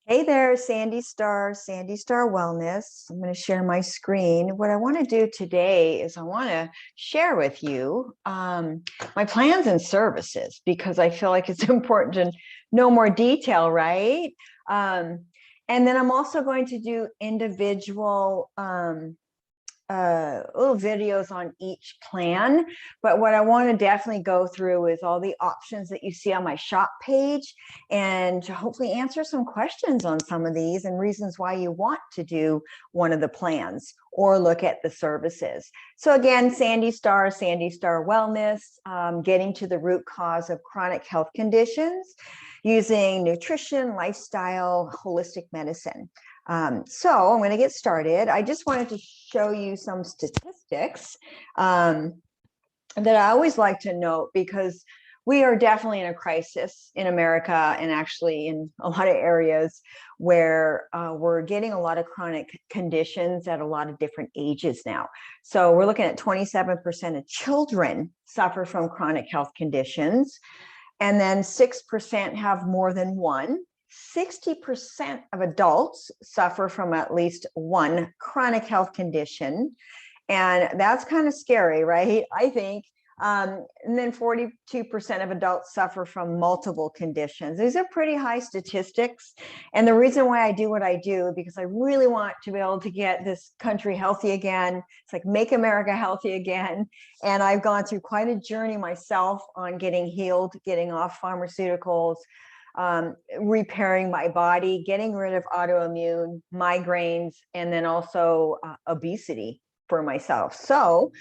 Hey there, Sandi Star Wellness. I'm going to share my screen. What I want to do today is I want to share with you my plans and services because I feel like it's important to know more detail, right? And then I'm also going to do individual little videos on each plan. But what I want to definitely go through is all the options that you see on my shop page and hopefully answer some questions on some of these and reasons why you want to do one of the plans or look at the services. So again, Sandi Star Wellness, getting to the root cause of chronic health conditions using nutrition, lifestyle, holistic medicine. So I'm going to get started. I just wanted to show you some statistics that I always like to note because we are definitely in a crisis in America and actually in a lot of areas where we're getting a lot of chronic conditions at a lot of different ages now. So we're looking at 27% of children suffer from chronic health conditions, and then 6% have more than one. 60% of adults suffer from at least one chronic health condition. And that's kind of scary, right? I think. And then 42% of adults suffer from multiple conditions. These are pretty high statistics. And the reason why I do what I do, because I really want to be able to get this country healthy again. It's like make America healthy again. And I've gone through quite a journey myself on getting healed, getting off pharmaceuticals, repairing my body, getting rid of autoimmune, migraines, and then also obesity for myself. So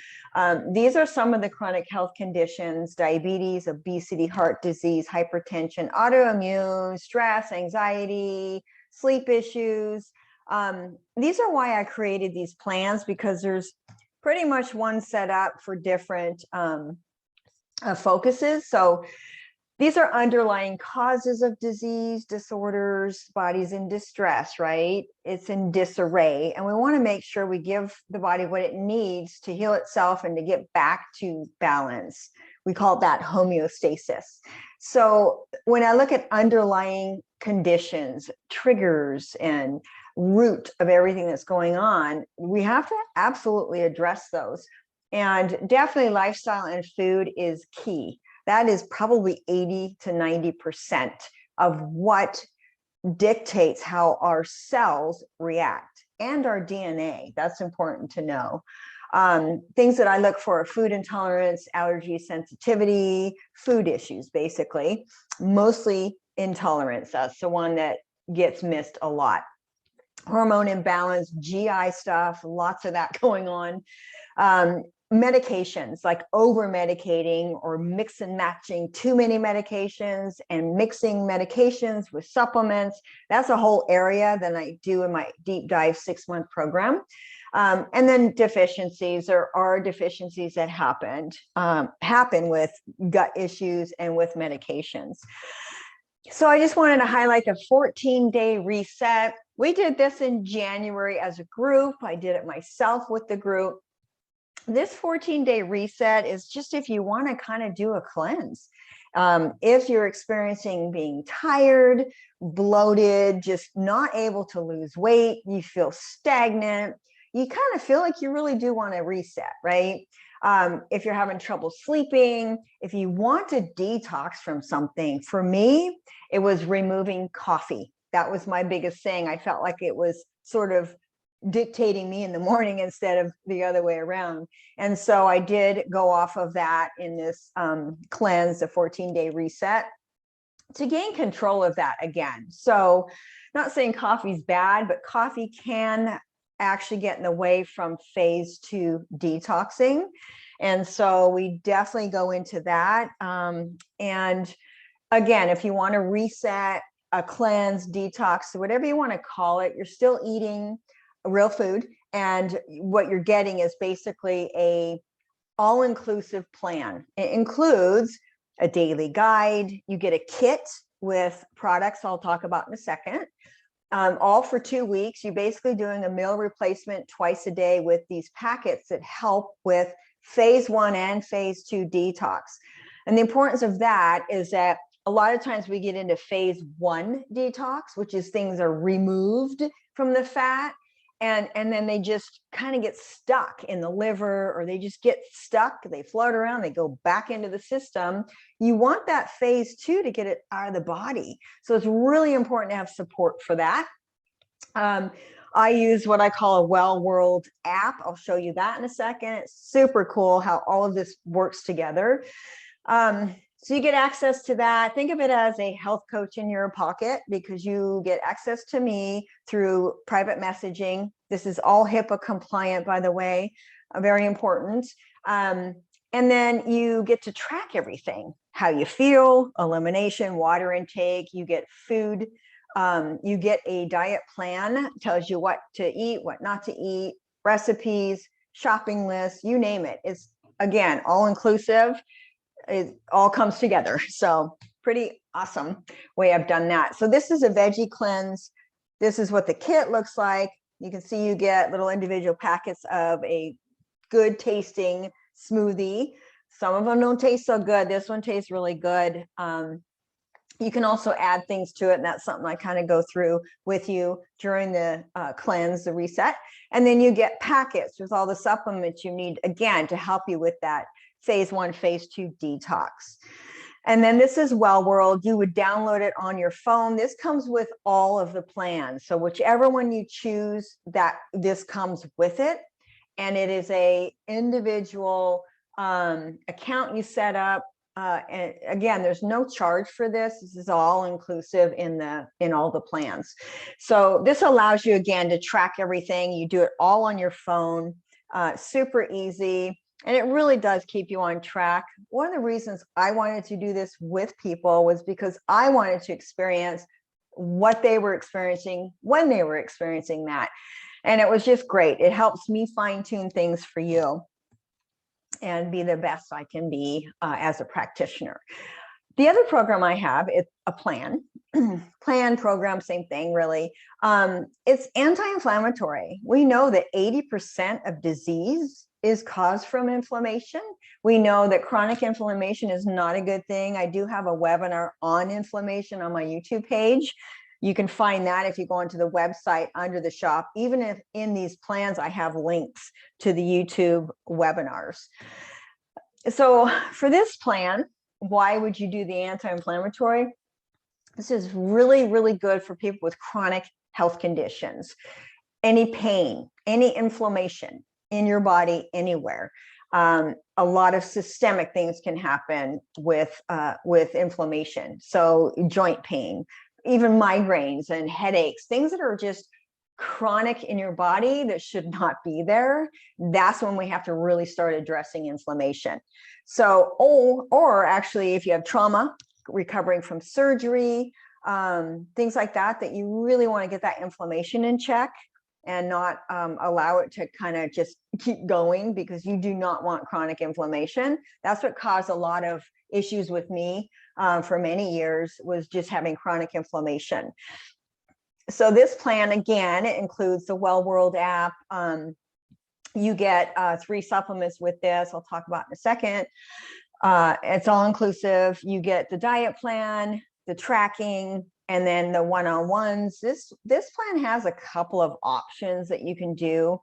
these are some of the chronic health conditions: diabetes, obesity, heart disease, hypertension, autoimmune, stress, anxiety, sleep issues. These are why I created these plans, because there's pretty much one set up for different focuses. So these are underlying causes of disease, disorders, bodies in distress, right? It's in disarray. And we want to make sure we give the body what it needs to heal itself and to get back to balance. We call that homeostasis. So when I look at underlying conditions, triggers, and root of everything that's going on, we have to absolutely address those. And definitely lifestyle and food is key. That is probably 80 to 90% of what dictates how our cells react, and our DNA. That's important to know. Things that I look for are food intolerance, allergy, sensitivity, food issues, basically, mostly intolerance. That's the one that gets missed a lot. Hormone imbalance, GI stuff, lots of that going on. Medications, like over medicating or mix and matching too many medications and mixing medications with supplements. That's a whole area that I do in my deep dive 6-month program. And then deficiencies. There are deficiencies that happen with gut issues and with medications. So I just wanted to highlight the 14-day reset. We did this in January as a group. I did it myself with the group. This 14-day reset is just if you want to kind of do a cleanse. If you're experiencing being tired, bloated, just not able to lose weight, you feel stagnant, you kind of feel like you really do want to reset, right? If you're having trouble sleeping, if you want to detox from something, for me, it was removing coffee. That was my biggest thing. I felt like it was sort of dictating me in the morning instead of the other way around. And so I did go off of that in this cleanse, the 14-day reset, to gain control of that again. So not saying coffee's bad, but coffee can actually get in the way from phase 2 detoxing. And so we definitely go into that. And again, if you want to reset, a cleanse, detox, whatever you want to call it, you're still eating real food, and what you're getting is basically a all-inclusive plan. It includes a daily guide. You get a kit with products I'll talk about in a second, all for 2 weeks. You're basically doing a meal replacement twice a day with these packets that help with phase 1 and phase 2 detox. And the importance of that is that A lot of times we get into phase 1 detox, which is things are removed from the fat, and then they just kind of get stuck in the liver, or they just get stuck, they float around, they go back into the system. You want that phase 2 to get it out of the body. So it's really important to have support for that. I use what I call a Well World app. I'll show you that in a second. It's super cool how all of this works together. So you get access to that. Think of it as a health coach in your pocket, because you get access to me through private messaging. This is all HIPAA compliant, by the way, very important. And then you get to track everything, how you feel, elimination, water intake, you get food. You get a diet plan, tells you what to eat, what not to eat, recipes, shopping lists, you name it. It's, again, all inclusive. It all comes together. So pretty awesome way I've done that. So this is a veggie cleanse. This is what the kit looks like. You can see you get little individual packets of a good tasting smoothie. Some of them don't taste so good. This one tastes really good. You can also add things to it, and that's something I kind of go through with you during the cleanse, the reset. And then you get packets with all the supplements you need, again, to help you with that phase 1, phase 2 detox. And then this is Well World. You would download it on your phone. This comes with all of the plans. So whichever one you choose, that this comes with it. And it is a individual account you set up. And again, there's no charge for this. This is all inclusive in all the plans. So this allows you, again, to track everything. You do it all on your phone, super easy. And it really does keep you on track. One of the reasons I wanted to do this with people was because I wanted to experience what they were experiencing when they were experiencing that. And it was just great. It helps me fine-tune things for you and be the best I can be as a practitioner. The other program I have is a plan. Plan, program, same thing, really. It's anti-inflammatory. We know that 80% of disease is caused from inflammation. We know that chronic inflammation is not a good thing. I do have a webinar on inflammation on my YouTube page. You can find that if you go onto the website under the shop. Even if in these plans, I have links to the YouTube webinars. So for this plan, why would you do the anti-inflammatory? This is really, really good for people with chronic health conditions. Any pain, any inflammation in your body, anywhere. A lot of systemic things can happen with inflammation. So joint pain, even migraines and headaches, things that are just chronic in your body that should not be there. That's when we have to really start addressing inflammation. So, or actually, if you have trauma, recovering from surgery, things like that, that you really want to get that inflammation in check and not allow it to kind of just keep going, because you do not want chronic inflammation. That's what caused a lot of issues with me for many years, was just having chronic inflammation. So this plan, again, it includes the Well World app. You get 3 supplements with this. I'll talk about in a second. It's all inclusive. You get the diet plan, the tracking, and then the one-on-ones. This plan has a couple of options that you can do.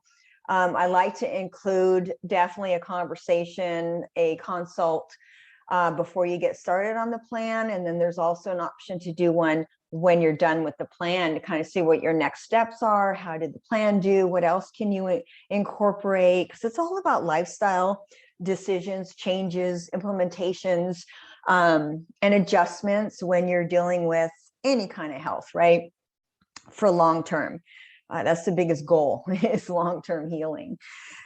I like to include definitely a conversation, a consult before you get started on the plan. And then there's also an option to do one when you're done with the plan, to kind of see what your next steps are. How did the plan do? What else can you incorporate? Because it's all about lifestyle decisions, changes, implementations, and adjustments when you're dealing with any kind of health, right? For long-term. That's the biggest goal, is long-term healing.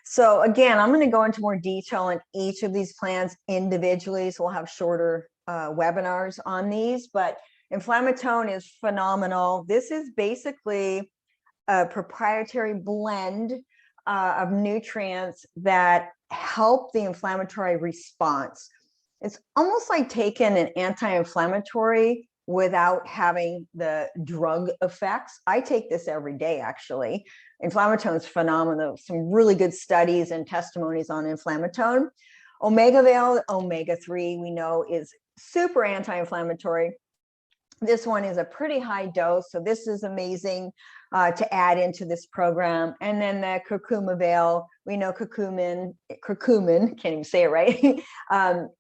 So again, I'm going to go into more detail on each of these plans individually. So we'll have shorter webinars on these, but Inflammatone is phenomenal. This is basically a proprietary blend of nutrients that help the inflammatory response. It's almost like taking an anti-inflammatory without having the drug effects. I take this every day, actually. Inflammatone is phenomenal. Some really good studies and testimonies on Inflammatone. Omega-Vale, omega-3, we know, is super anti-inflammatory. This one is a pretty high dose, so this is amazing to add into this program. And then the curcuma veil, we know curcumin, can't even say it right,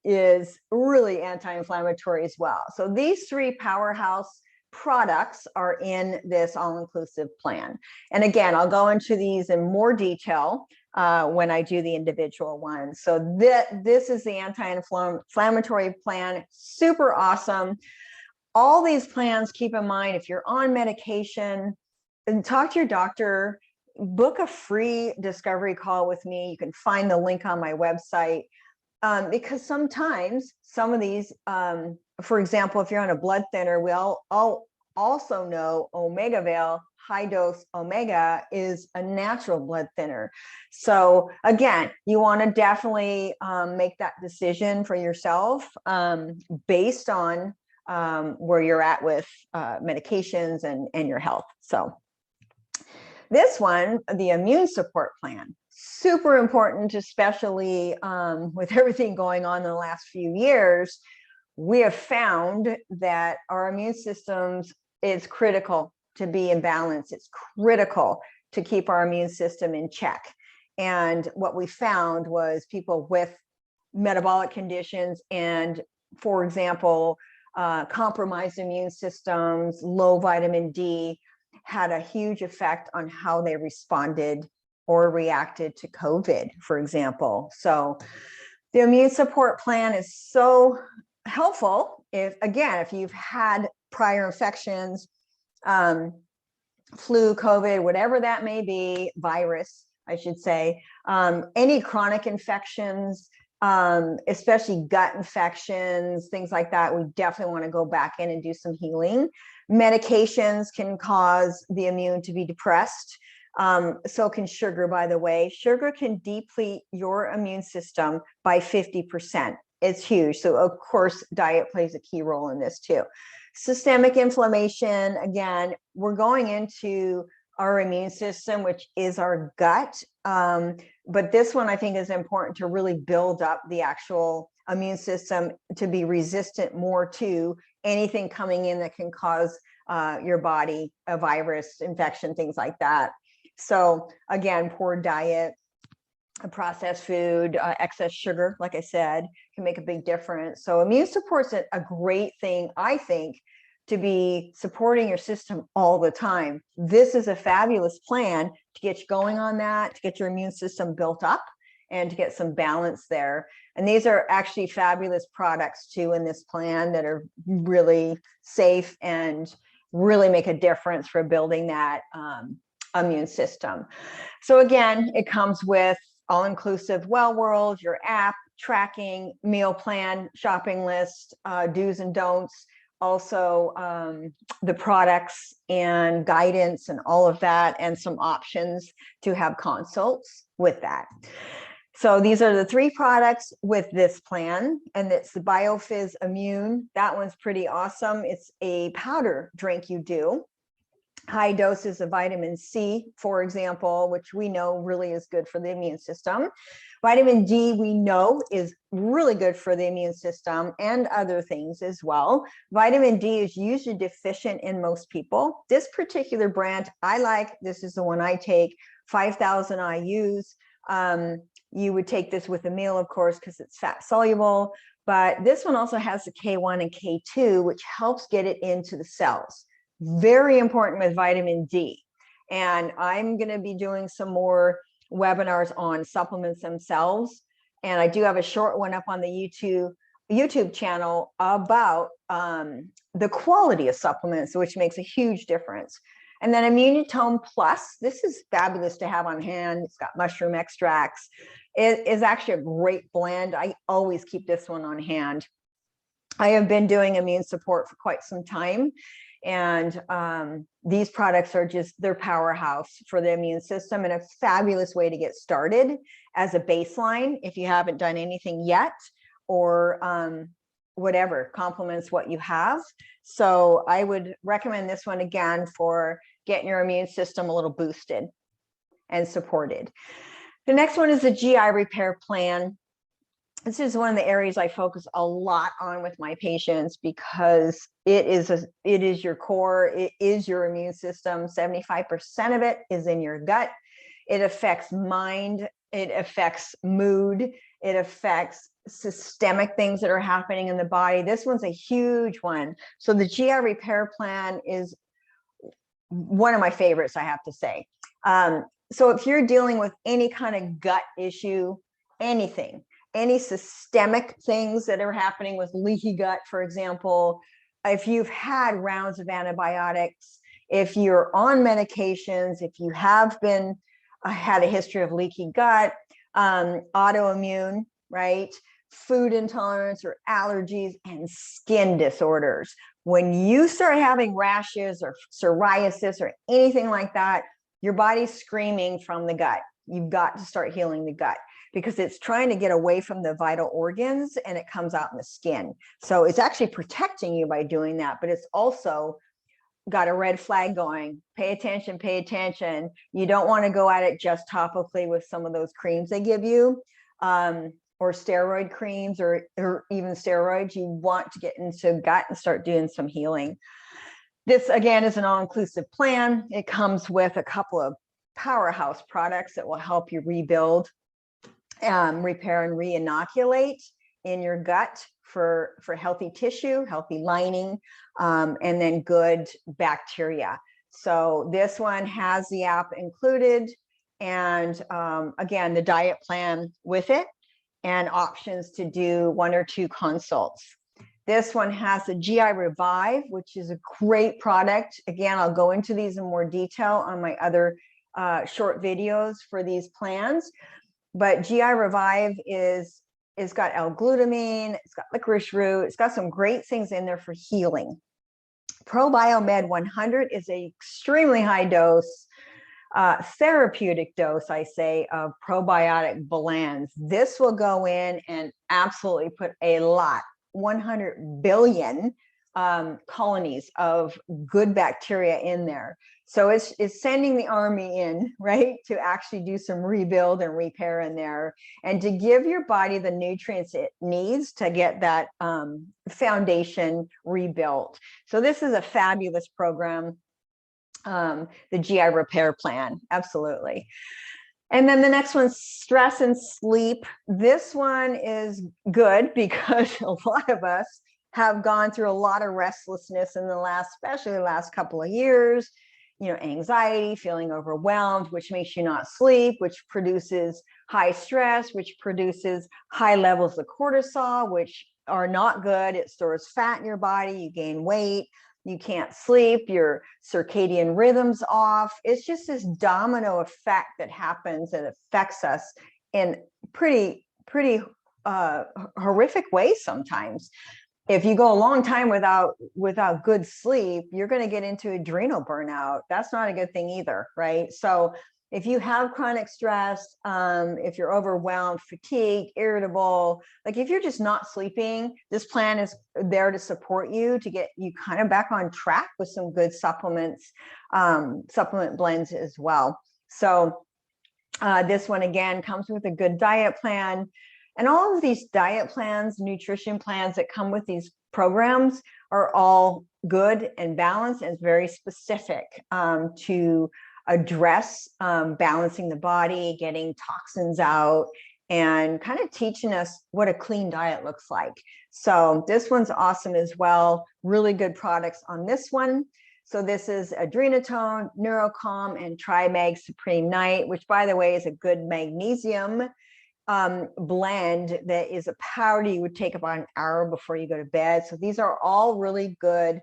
is really anti-inflammatory as well. So these three powerhouse products are in this all-inclusive plan. And again, I'll go into these in more detail when I do the individual ones. So this is the anti-inflammatory plan, super awesome. All these plans, keep in mind, if you're on medication, and talk to your doctor, book a free discovery call with me. You can find the link on my website, because sometimes some of these, for example, if you're on a blood thinner, we all also know Omega Veil, high dose Omega, is a natural blood thinner. So again, you want to definitely make that decision for yourself based on where you're at with medications and your health. So this one, the immune support plan, super important, especially with everything going on in the last few years. We have found that our immune systems is critical to be in balance. It's critical to keep our immune system in check. And what we found was people with metabolic conditions and, for example, compromised immune systems, low vitamin D, had a huge effect on how they responded or reacted to COVID, for example. So the immune support plan is so helpful if you've had prior infections, flu, COVID, whatever that may be, virus, I should say, any chronic infections, especially gut infections, things like that, we definitely want to go back in and do some healing. Medications can cause the immune to be depressed. So can sugar, by the way. Sugar can deplete your immune system by 50%. It's huge. So of course, diet plays a key role in this too. Systemic inflammation, again, we're going into our immune system, which is our gut. But this one I think is important to really build up the actual immune system to be resistant more to anything coming in that can cause your body a virus, infection, things like that. So again, poor diet, processed food, excess sugar, like I said, can make a big difference. So immune support's a great thing, I think, to be supporting your system all the time. This is a fabulous plan to get you going on that, to get your immune system built up and to get some balance there. And these are actually fabulous products too in this plan that are really safe and really make a difference for building that immune system. So again, it comes with all-inclusive Well World, your app, tracking, meal plan, shopping list, do's and don'ts, also the products and guidance and all of that, and some options to have consults with that. So these are the three products with this plan, and it's the BioFizz Immune. That one's pretty awesome. It's a powder drink you do. High doses of vitamin C, for example, which we know really is good for the immune system. Vitamin D, we know, is really good for the immune system and other things as well. Vitamin D is usually deficient in most people. This particular brand I like, this is the one I take, 5,000 IUs. You would take this with a meal, of course, because it's fat soluble, but this one also has the K1 and K2, which helps get it into the cells. Very important with vitamin D. And I'm going to be doing some more webinars on supplements themselves. And I do have a short one up on the YouTube channel about the quality of supplements, which makes a huge difference. And then Immunitome Plus, this is fabulous to have on hand. It's got mushroom extracts. It is actually a great blend. I always keep this one on hand. I have been doing immune support for quite some time. And these products are they're powerhouse for the immune system and a fabulous way to get started as a baseline if you haven't done anything yet, or whatever complements what you have. So I would recommend this one again for getting your immune system a little boosted and supported. The next one is the GI repair plan. this is one of the areas I focus a lot on with my patients, because it is your core, it is your immune system. 75% of it is in your gut. It affects mind, it affects mood, it affects systemic things that are happening in the body. This one's a huge one. So the GI repair plan is one of my favorites, I have to say. So if you're dealing with any kind of gut issue, anything, any systemic things that are happening with leaky gut, for example, if you've had rounds of antibiotics, if you're on medications, if you have been had a history of leaky gut, autoimmune, right? Food intolerance or allergies, and skin disorders. When you start having rashes or psoriasis or anything like that, your body's screaming from the gut. You've got to start healing the gut, because it's trying to get away from the vital organs and it comes out in the skin. So it's actually protecting you by doing that, but it's also got a red flag going. Pay attention, pay attention. You don't want to go at it just topically with some of those creams they give you, or steroid creams, or even steroids. You want to get into gut and start doing some healing. This, again, is an all-inclusive plan. It comes with a couple of powerhouse products that will help you rebuild, repair, and re-inoculate in your gut for healthy tissue, healthy lining, and then good bacteria. So this one has the app included, and again, the diet plan with it, and options to do 1 or 2 consults. This one has the GI Revive, which is a great product. Again, I'll go into these in more detail on my other short videos for these plans. But GI Revive is got L-glutamine, it's got licorice root, it's got some great things in there for healing. ProBiomed 100 is a extremely high dose, therapeutic dose, I say, of probiotic blends. This will go in and absolutely put a lot, 100 billion colonies of good bacteria in there. So it's sending the army in, right, to actually do some rebuild and repair in there, and to give your body the nutrients it needs to get that foundation rebuilt. So this is a fabulous program, the GI repair plan, absolutely. And then the next one, stress and sleep. This one is good because a lot of us have gone through a lot of restlessness in the last, especially the last couple of years. You know, anxiety, feeling overwhelmed, which makes you not sleep, which produces high stress, which produces high levels of cortisol, which are not good. It stores fat in your body, you gain weight, you can't sleep, your circadian rhythm's off. It's just this domino effect that happens and affects us in pretty horrific ways sometimes. If you go a long time without good sleep, you're going to get into adrenal burnout. That's not a good thing either, right? So if you have chronic stress, if you're overwhelmed, fatigued, irritable, like if you're just not sleeping, this plan is there to support you, to get you kind of back on track with some good supplements, supplement blends as well. So this one, again, comes with a good diet plan. And all of these diet plans, nutrition plans that come with these programs are all good and balanced and very specific to address balancing the body, getting toxins out, and kind of teaching us what a clean diet looks like. So this one's awesome as well. Really good products on this one. So this is Adrenatone, Neurocalm, and TriMag Supreme Night, which, by the way, is a good magnesium blend that is a powder you would take about an hour before you go to bed. So these are all really good.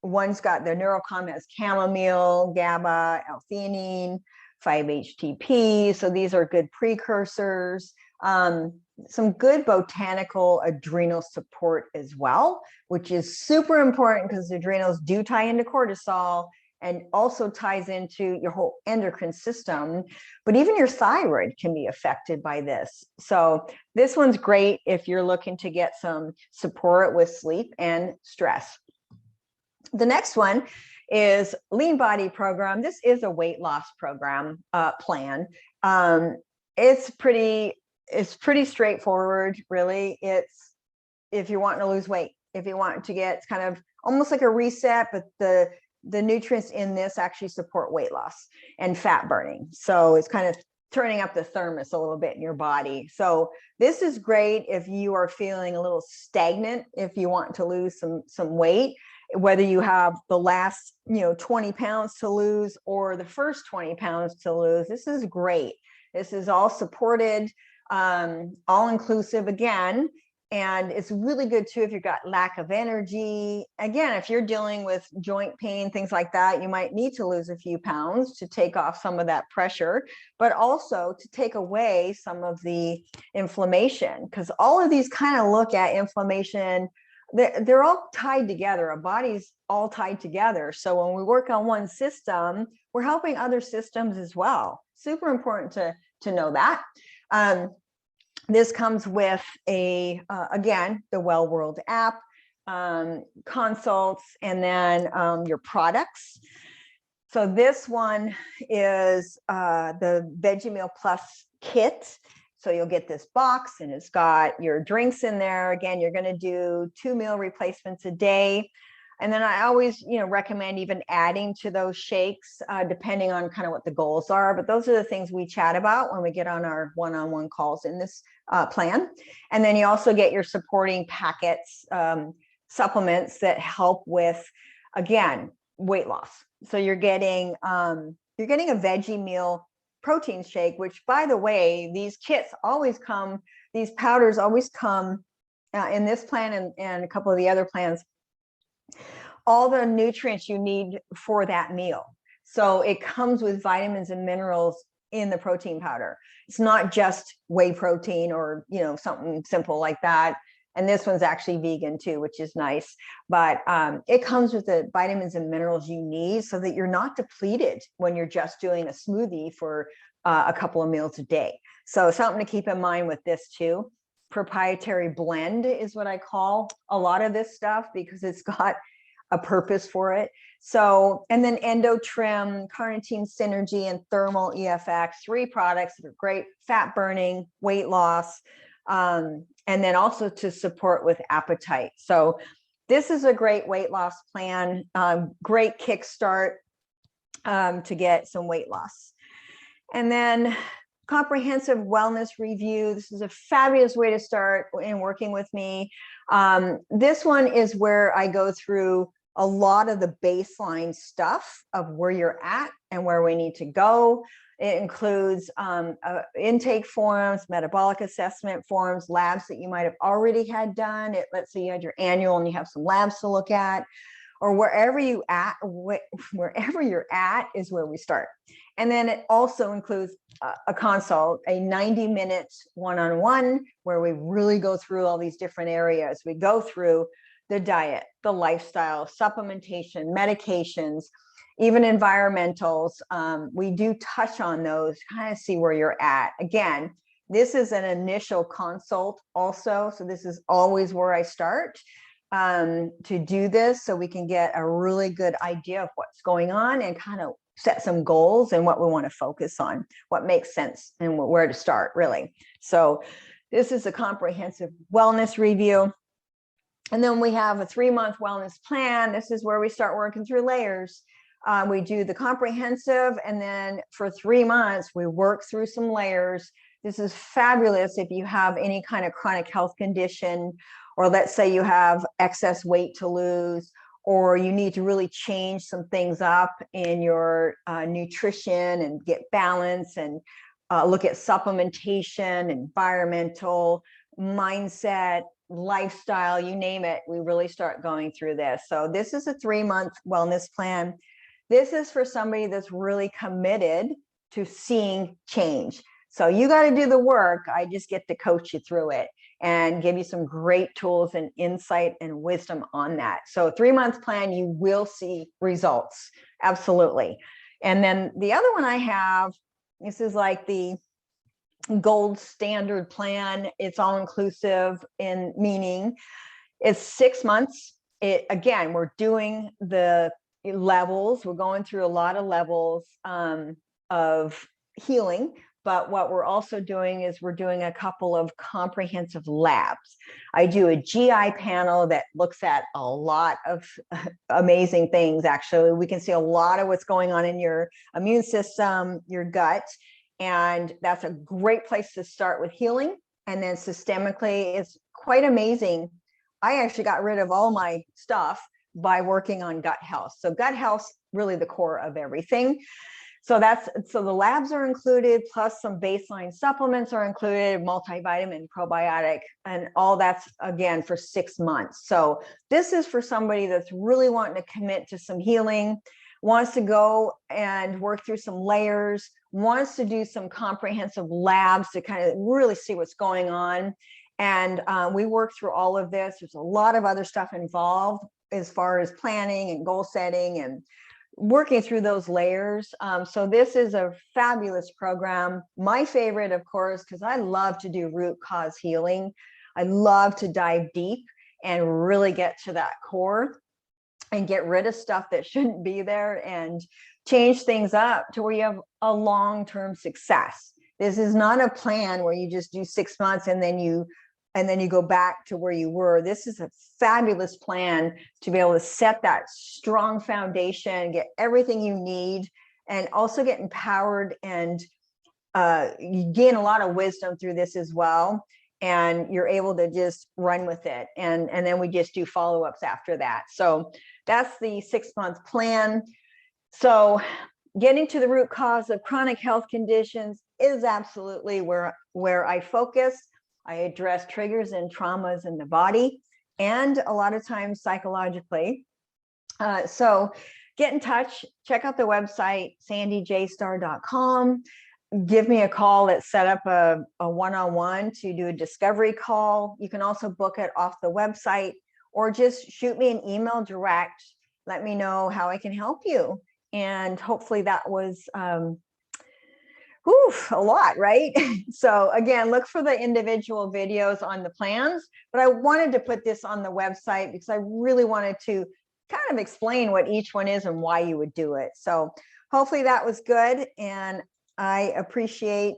One's got the Neurocalm has chamomile, GABA, L-theanine, 5-HTP. So these are good precursors. Some good botanical adrenal support as well, which is super important because adrenals do tie into cortisol and also ties into your whole endocrine system, but even your thyroid can be affected by this. So this one's great if you're looking to get some support with sleep and stress. The next one is Lean Body Program. This is a weight loss program plan. It's pretty it's pretty straightforward, really. It's if you're wanting to lose weight, if you want to get kind of almost like a reset, but the nutrients in this actually support weight loss and fat burning. So it's kind of turning up the thermos a little bit in your body. So this is great if you are feeling a little stagnant, if you want to lose some weight, whether you have the last 20 pounds to lose or the first 20 pounds to lose. This is great. This is all supported, all inclusive again. And it's really good too if you've got lack of energy. Again, if you're dealing with joint pain, things like that, you might need to lose a few pounds to take off some of that pressure, but also to take away some of the inflammation, because all of these kind of look at inflammation. They're all tied together. Our body's all tied together. So when we work on one system, we're helping other systems as well. Super important to know that. This comes with again, the Well World app, consults, and then your products. So this one is the Veggie Meal Plus kit. So you'll get this box and it's got your drinks in there. Again, you're going to do 2 meal replacements a day. And then I always, recommend even adding to those shakes, depending on kind of what the goals are. But those are the things we chat about when we get on our one-on-one calls in this plan. And then you also get your supporting packets, supplements that help with, again, weight loss. So you're getting a veggie meal protein shake, which, by the way, these kits always come, these powders always come in this plan and a couple of the other plans, all the nutrients you need for that meal. So it comes with vitamins and minerals in the protein powder. It's not just whey protein or, something simple like that. And this one's actually vegan too, which is nice. But it comes with the vitamins and minerals you need so that you're not depleted when you're just doing a smoothie for a couple of meals a day. So something to keep in mind with this too. Proprietary blend is what I call a lot of this stuff because it's got a purpose for it. So, and then Endo Trim, Carnitine Synergy, and Thermal EFX, 3 products that are great fat burning, weight loss, and then also to support with appetite. So this is a great weight loss plan, great kickstart to get some weight loss. And then comprehensive wellness review. This is a fabulous way to start in working with me. This one is where I go through a lot of the baseline stuff of where you're at and where we need to go. It includes intake forms, metabolic assessment forms, labs that you might have already had done. Let's say you had your annual and you have some labs to look at, or wherever you're at is where we start. And then it also includes a consult, a 90-minute one-on-one where we really go through all these different areas. We go through the diet, the lifestyle, supplementation, medications, even environmentals. We do touch on those, kind of see where you're at. Again, this is an initial consult also. So this is always where I start to do this so we can get a really good idea of what's going on and kind of set some goals and what we want to focus on, what makes sense and where to start, really. So this is a comprehensive wellness review. And then we have a 3-month wellness plan. This is where we start working through layers. We do the comprehensive, and then for 3 months, we work through some layers. This is fabulous if you have any kind of chronic health condition, or let's say you have excess weight to lose, or you need to really change some things up in your nutrition and get balance and look at supplementation, environmental, mindset, lifestyle, you name it, we really start going through this. So this is a 3-month wellness plan. This is for somebody that's really committed to seeing change. So you got to do the work. I just get to coach you through it and give you some great tools and insight and wisdom on that. So 3-month plan, you will see results. Absolutely. And then the other one I have, this is like the gold standard plan. It's all inclusive in meaning it's 6 months. Again, we're doing the levels. We're going through a lot of levels of healing, but what we're also doing is we're doing a couple of comprehensive labs. I do a GI panel that looks at a lot of amazing things. Actually, we can see a lot of what's going on in your immune system, your gut, and that's a great place to start with healing. And then systemically, it's quite amazing. I actually got rid of all my stuff by working on gut health. So gut health, really the core of everything. So the labs are included, plus some baseline supplements are included, multivitamin, probiotic, and all that's, again, for 6 months. So this is for somebody that's really wanting to commit to some healing, wants to go and work through some layers, wants to do some comprehensive labs to kind of really see what's going on. And we work through all of this. There's a lot of other stuff involved as far as planning and goal setting and working through those layers. So this is a fabulous program. My favorite, of course, because I love to do root cause healing. I love to dive deep and really get to that core and get rid of stuff that shouldn't be there and change things up to where you have a long-term success. This is not a plan where you just do 6 months and then you go back to where you were. This is a fabulous plan to be able to set that strong foundation, get everything you need, and also get empowered, and you gain a lot of wisdom through this as well. And you're able to just run with it. And then we just do follow-ups after that. So that's the 6-month plan. So getting to the root cause of chronic health conditions is absolutely where I focus. I address triggers and traumas in the body, and a lot of times psychologically. So get in touch, check out the website, sandijstar.com. Give me a call. Let's set up a one-on-one to do a discovery call. You can also book it off the website, or just shoot me an email direct. Let me know how I can help you. And hopefully that was a lot, right? So again, look for the individual videos on the plans, but I wanted to put this on the website because I really wanted to kind of explain what each one is and why you would do it. So hopefully that was good, and I appreciate